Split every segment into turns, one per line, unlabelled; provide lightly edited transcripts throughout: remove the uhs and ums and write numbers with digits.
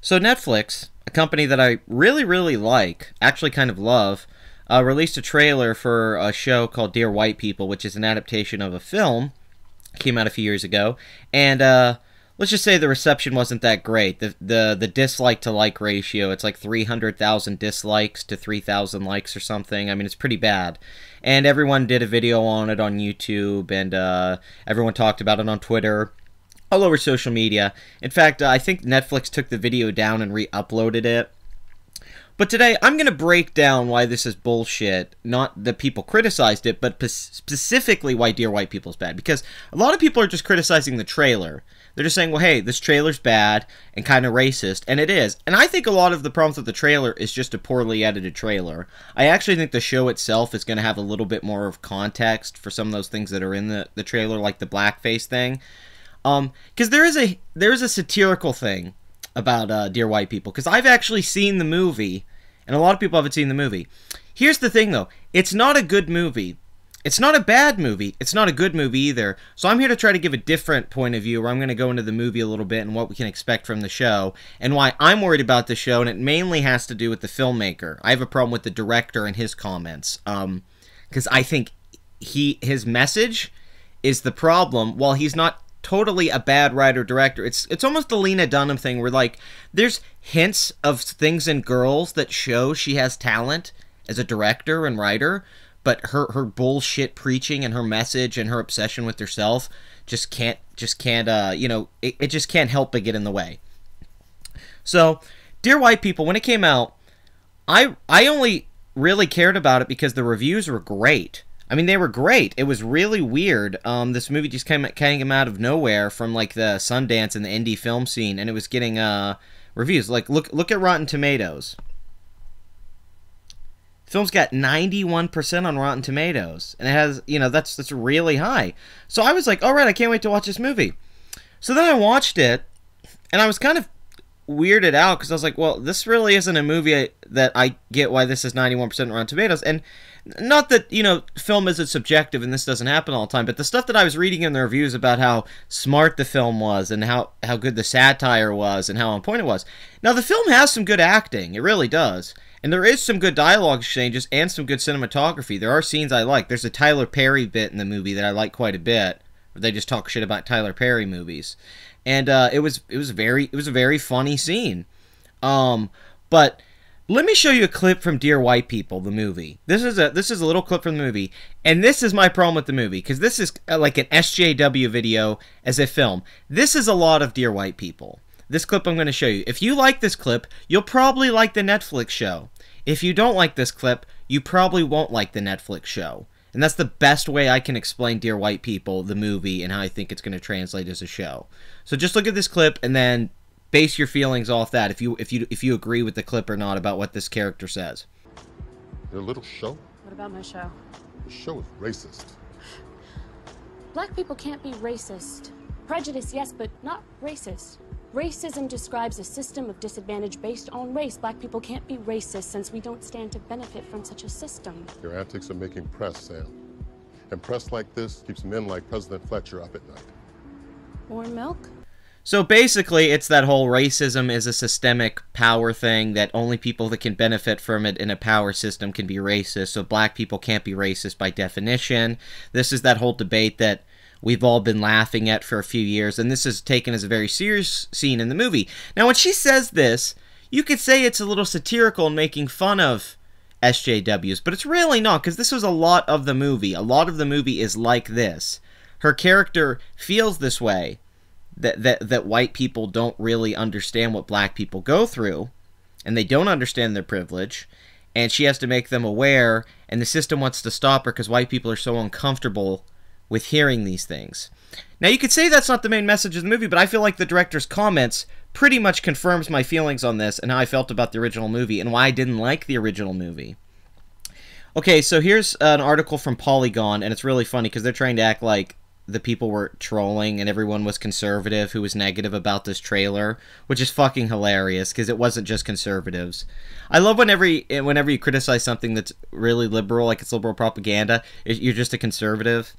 So Netflix, a company that I really, really like, actually kind of love, released a trailer for a show called Dear White People, which is an adaptation of a film. Came out a few years ago, and let's just say the reception wasn't that great. The dislike to like ratio, it's like 300,000 dislikes to 3,000 likes or something. I mean, it's pretty bad. And everyone did a video on it on YouTube, and everyone talked about it on Twitter, all over social media. In fact, I think Netflix took the video down and re-uploaded it. But today, I'm going to break down why this is bullshit. Not that people criticized it, but specifically why Dear White People is bad. Because a lot of people are just criticizing the trailer. They're just saying, well, hey, this trailer's bad and kind of racist. And it is. And I think a lot of the problems with the trailer is just a poorly edited trailer. I actually think the show itself is going to have a little bit more of context for some of those things that are in the trailer, like the blackface thing. Because there is a satirical thing about Dear White People, because I've actually seen the movie, and a lot of people haven't seen the movie. Here's the thing, though. It's not a good movie. It's not a bad movie. It's not a good movie either. So I'm here to try to give a different point of view, where I'm going to go into the movie a little bit and what we can expect from the show, and why I'm worried about the show, and it mainly has to do with the filmmaker. I have a problem with the director and his comments, because I think his message is the problem, while he's not totally a bad writer-director. It's almost the Lena Dunham thing, where, like, there's hints of things in Girls that show she has talent as a director and writer, but her bullshit preaching and her message and her obsession with herself just can't, you know, it just can't help but get in the way. So, Dear White People, when it came out, I only really cared about it because the reviews were great. I mean, they were great. It was really weird. This movie just came out of nowhere from, like, the Sundance and the indie film scene, and it was getting reviews. Like, look at Rotten Tomatoes. The film's got 91% on Rotten Tomatoes, and it has, you know, that's really high. So I was like, all right, I can't wait to watch this movie. So then I watched it, and I was kind of weirded out, because I was like, well, this really isn't a movie that I get why this is 91% on Rotten Tomatoes. And not that, you know, film isn't subjective and this doesn't happen all the time, but the stuff that I was reading in the reviews about how smart the film was and how good the satire was and how on point it was. Now, the film has some good acting. It really does. And there is some good dialogue exchanges and some good cinematography. There are scenes I like. There's a Tyler Perry bit in the movie that I like quite a bit, where they just talk shit about Tyler Perry movies. And it was a very funny scene. But let me show you a clip from Dear White People, the movie. This is a little clip from the movie, and this is my problem with the movie, because this is like an SJW video as a film. This is a lot of Dear White People. This clip I'm going to show you. If you like this clip, you'll probably like the Netflix show. If you don't like this clip, you probably won't like the Netflix show. And that's the best way I can explain Dear White People, the movie, and how I think it's going to translate as a show. So just look at this clip and then base your feelings off that, if you agree with the clip or not about what this character says.
Your little show?
What about my show?
The show is racist.
Black people can't be racist. Prejudice, yes, but not racist. Racism describes a system of disadvantage based on race. Black people can't be racist since we don't stand to benefit from such a system.
Your antics are making press, Sam. And press like this keeps men like President Fletcher up at night.
More milk?
So basically, it's that whole racism is a systemic power thing, that only people that can benefit from it in a power system can be racist, so black people can't be racist by definition. This is that whole debate that we've all been laughing at for a few years, and this is taken as a very serious scene in the movie. Now, when she says this, you could say it's a little satirical and making fun of SJWs, but it's really not, because this was a lot of the movie. A lot of the movie is like this. Her character feels this way, that white people don't really understand what black people go through, and they don't understand their privilege, and she has to make them aware, and the system wants to stop her because white people are so uncomfortable with hearing these things. Now, you could say that's not the main message of the movie, but I feel like the director's comments pretty much confirms my feelings on this and how I felt about the original movie and why I didn't like the original movie. Okay, so here's an article from Polygon, and it's really funny because they're trying to act like the people were trolling and everyone was conservative who was negative about this trailer, which is fucking hilarious because it wasn't just conservatives. I love whenever you criticize something that's really liberal, like it's liberal propaganda, you're just a conservative.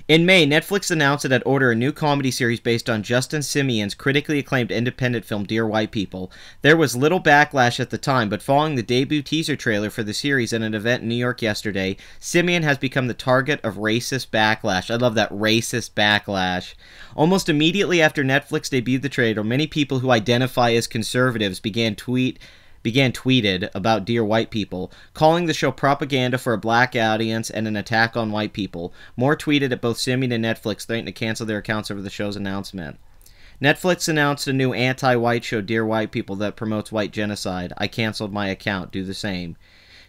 In May, Netflix announced it had ordered a new comedy series based on Justin Simien's critically acclaimed independent film Dear White People. There was little backlash at the time, but following the debut teaser trailer for the series at an event in New York yesterday, Simien has become the target of racist backlash. I love that, racist backlash. Almost immediately after Netflix debuted the trailer, many people who identify as conservatives began tweeted about Dear White People, calling the show propaganda for a black audience and an attack on white people. More tweeted at both Simien and Netflix, threatening to cancel their accounts over the show's announcement. Netflix announced a new anti-white show, Dear White People, that promotes white genocide. I canceled my account. Do the same.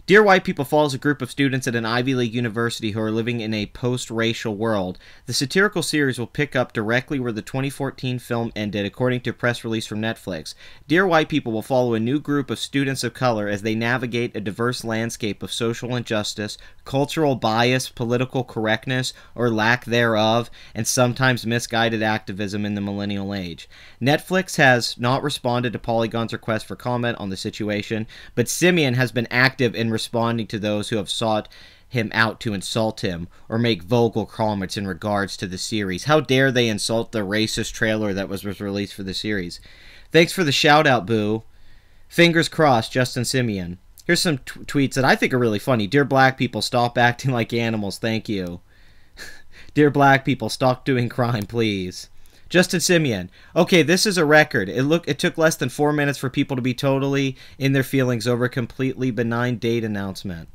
Dear White People follows a group of students at an Ivy League university who are living in a post-racial world. The satirical series will pick up directly where the 2014 film ended, according to a press release from Netflix. Dear White People will follow a new group of students of color as they navigate a diverse landscape of social injustice, cultural bias, political correctness, or lack thereof, and sometimes misguided activism in the millennial age. Netflix has not responded to Polygon's request for comment on the situation, but Simien has been active in responding to those who have sought him out to insult him or make vocal comments in regards to the series. How dare they insult the racist trailer that was released for the series? Thanks for the shout out, boo. Fingers crossed, Justin Simien. Here's some tweets that I think are really funny. Dear black people, stop acting like animals. Thank you. Dear black people, stop doing crime, please. Justin Simien. Okay, this is a record. It took less than 4 minutes for people to be totally in their feelings over a completely benign date announcement.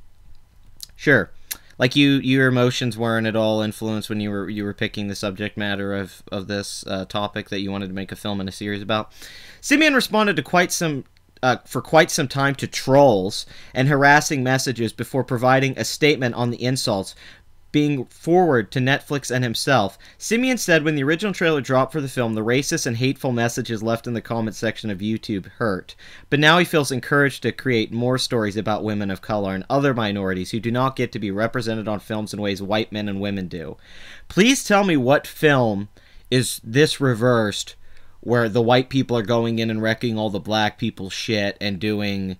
Sure. Like your emotions weren't at all influenced when you were picking the subject matter of this topic that you wanted to make a film and a series about. Simien responded to for quite some time to trolls and harassing messages before providing a statement on the insults being forwarded to Netflix and himself. Simien said when the original trailer dropped for the film, the racist and hateful messages left in the comment section of YouTube hurt. But now he feels encouraged to create more stories about women of color and other minorities who do not get to be represented on films in ways white men and women do. Please tell me what film is this reversed where the white people are going in and wrecking all the black people's shit and doing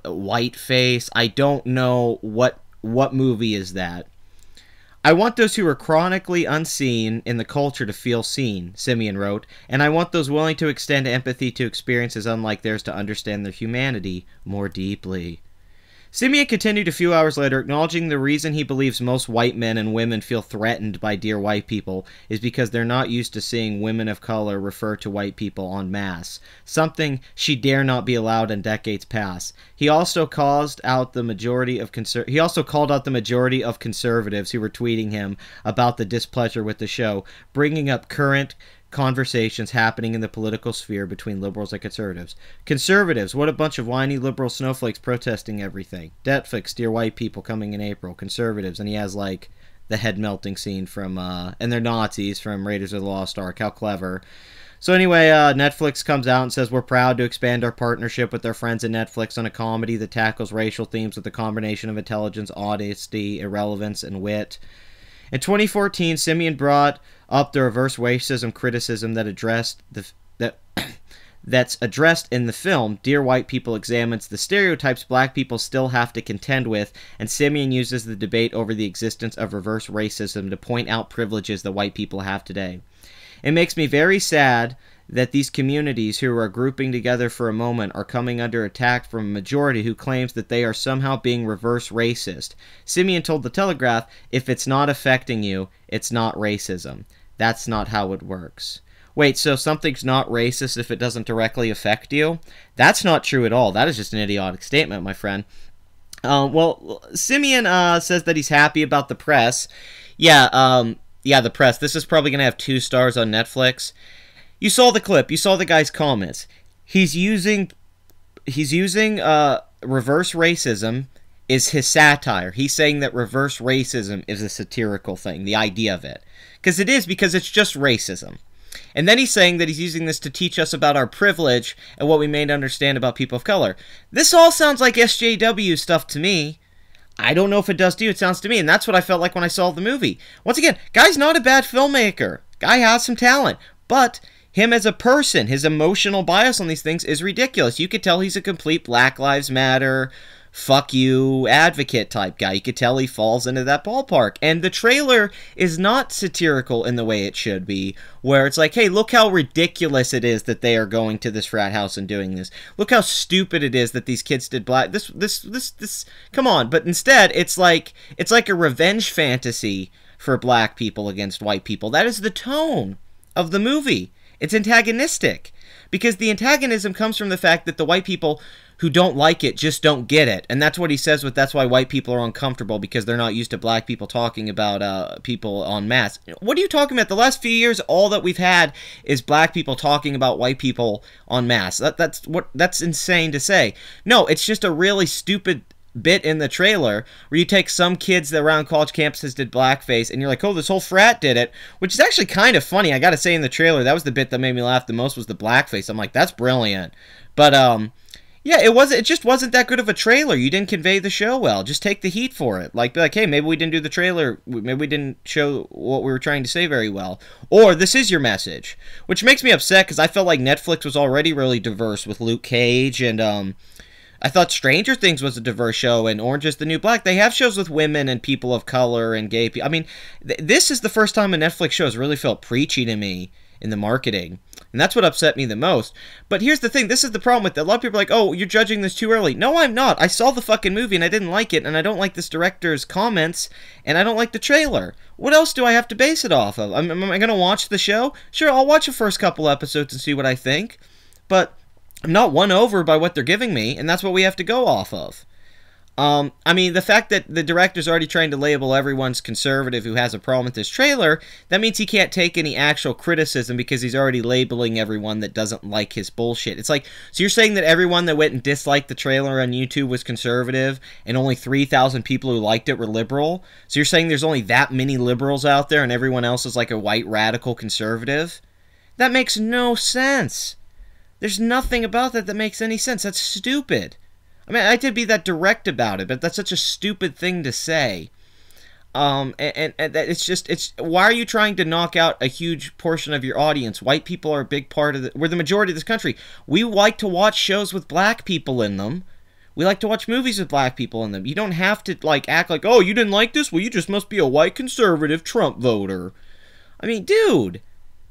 whiteface. I don't know what movie is that. I want those who are chronically unseen in the culture to feel seen, Simien wrote, and I want those willing to extend empathy to experiences unlike theirs to understand their humanity more deeply. Simien continued a few hours later, acknowledging the reason he believes most white men and women feel threatened by Dear White People is because they're not used to seeing women of color refer to white people en masse, something she dare not be allowed in decades past. He also called out the majority of conservatives who were tweeting him about the displeasure with the show, bringing up current conversations happening in the political sphere between liberals and conservatives. Conservatives, what a bunch of whiny liberal snowflakes protesting everything. Netflix, Dear White People coming in April. Conservatives, and he has like the head melting scene from and they're Nazis from Raiders of the Lost Ark. How clever. So anyway, Netflix comes out and says we're proud to expand our partnership with our friends at Netflix on a comedy that tackles racial themes with a combination of intelligence, honesty, irrelevance, and wit. In 2014, Simien brought up the reverse racism criticism that's addressed in the film. Dear White People examines the stereotypes black people still have to contend with, and Simien uses the debate over the existence of reverse racism to point out privileges that white people have today. It makes me very sad that these communities who are grouping together for a moment are coming under attack from a majority who claims that they are somehow being reverse racist. Simien told The Telegraph, if it's not affecting you, it's not racism. That's not how it works. Wait, so something's not racist if it doesn't directly affect you? That's not true at all. That is just an idiotic statement, my friend. Well, Simien says that he's happy about the press. Yeah, the press. This is probably going to have 2 stars on Netflix. You saw the clip. You saw the guy's comments. He's using reverse racism is his satire. He's saying that reverse racism is a satirical thing, the idea of it. Because it is, because it's just racism. And then he's saying that he's using this to teach us about our privilege and what we may understand about people of color. This all sounds like SJW stuff to me. I don't know if it does to you. It sounds to me. And that's what I felt like when I saw the movie. Once again, guy's not a bad filmmaker. Guy has some talent. But him as a person, his emotional bias on these things is ridiculous. You could tell he's a complete Black Lives Matter, fuck you advocate type guy. You could tell he falls into that ballpark. And the trailer is not satirical in the way it should be, where it's like, hey, look how ridiculous it is that they are going to this frat house and doing this. Look how stupid it is that these kids did black. This. Come on. But instead, it's like a revenge fantasy for black people against white people. That is the tone of the movie. It's antagonistic. Because the antagonism comes from the fact that the white people who don't like it just don't get it. And that's what he says with, that's why white people are uncomfortable, because they're not used to black people talking about people en masse. What are you talking about? The last few years, all that we've had is black people talking about white people en masse. That's insane to say. No, it's just a really stupid bit in the trailer where you take some kids that around college campuses did blackface and you're like, oh, this whole frat did it, which is actually kind of funny. I gotta say, in the trailer, that was the bit that made me laugh the most, was the blackface. I'm like, that's brilliant. But yeah, it just wasn't that good of a trailer. You didn't convey the show well. Just take the heat for it. Like, be like, hey, maybe we didn't do the trailer, maybe we didn't show what we were trying to say very well, or this is your message, which makes me upset because I felt like Netflix was already really diverse with Luke Cage, and I thought Stranger Things was a diverse show, and Orange is the New Black. They have shows with women and people of color and gay people. I mean, this is the first time a Netflix show has really felt preachy to me in the marketing, and that's what upset me the most. But here's the thing, this is the problem with it. A lot of people are like, oh, you're judging this too early. No, I'm not. I saw the fucking movie, and I didn't like it, and I don't like this director's comments, and I don't like the trailer. What else do I have to base it off of? Am I going to watch the show? Sure, I'll watch the first couple episodes and see what I think, but I'm not won over by what they're giving me, and that's what we have to go off of. I mean, the fact that the director's already trying to label everyone's conservative who has a problem with this trailer, that means he can't take any actual criticism because he's already labeling everyone that doesn't like his bullshit. It's like, so you're saying that everyone that went and disliked the trailer on YouTube was conservative, and only 3,000 people who liked it were liberal? So you're saying there's only that many liberals out there and everyone else is like a white radical conservative? That makes no sense. There's nothing about that makes any sense. That's stupid. I mean, I did be that direct about it, but that's such a stupid thing to say. And it's why are you trying to knock out a huge portion of your audience? White people are a big part of we're the majority of this country. We like to watch shows with black people in them. We like to watch movies with black people in them. You don't have to, like, act like, oh, you didn't like this? Well, you just must be a white conservative Trump voter. I mean, dude,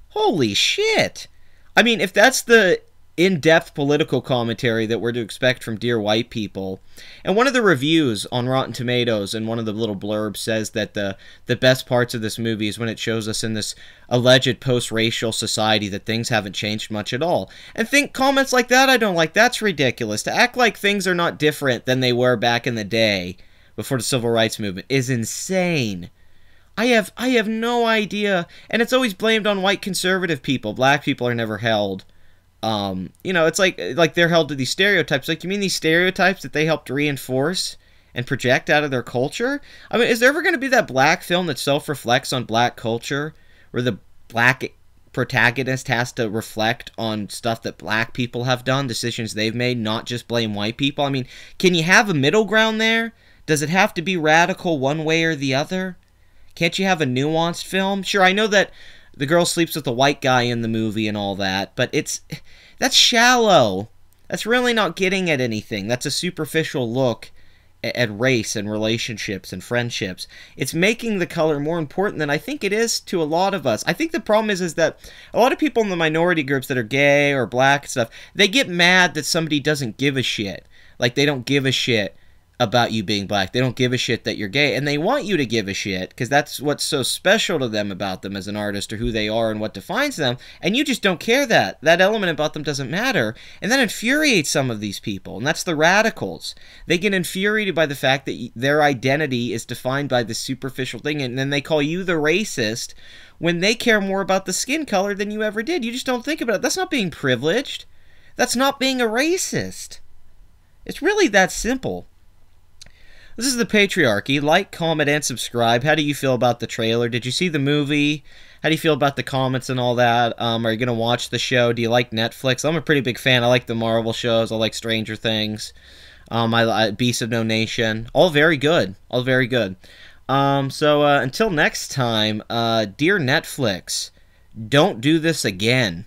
holy shit. I mean, if that's the in-depth political commentary that we're to expect from Dear White People. And one of the reviews on Rotten Tomatoes and one of the little blurbs says that the best parts of this movie is when it shows us in this alleged post-racial society that things haven't changed much at all. And think comments like that I don't like. That's ridiculous. To act like things are not different than they were back in the day before the Civil Rights Movement is insane. I have no idea. And it's always blamed on white conservative people. Black people are never held. You know, it's like they're held to these stereotypes. Like, you mean these stereotypes that they helped reinforce and project out of their culture? I mean, is there ever going to be that black film that self-reflects on black culture, where the black protagonist has to reflect on stuff that black people have done, decisions they've made, not just blame white people? I mean, can you have a middle ground there? Does it have to be radical one way or the other? Can't you have a nuanced film? Sure, I know that the girl sleeps with a white guy in the movie and all that, but that's shallow. That's really not getting at anything. That's a superficial look at race and relationships and friendships. It's making the color more important than I think it is to a lot of us. I think the problem is that a lot of people in the minority groups that are gay or black and stuff, they get mad that somebody doesn't give a shit. Like, they don't give a shit about you being black. They don't give a shit that you're gay, and they want you to give a shit because that's what's so special to them about them as an artist, or who they are and what defines them, and you just don't care. That element about them doesn't matter, and that infuriates some of these people, and that's the radicals. They get infuriated by the fact that their identity is defined by this superficial thing, and then they call you the racist when they care more about the skin color than you ever did. You just don't think about it. That's not being privileged. That's not being a racist. It's really that simple. This is the Patriarchy. Like, comment, and subscribe. How do you feel about the trailer? Did you see the movie? How do you feel about the comments and all that? Are you going to watch the show? Do you like Netflix? I'm a pretty big fan. I like the Marvel shows. I like Stranger Things. I Beast of No Nation. All very good. All very good. So until next time, dear Netflix, don't do this again.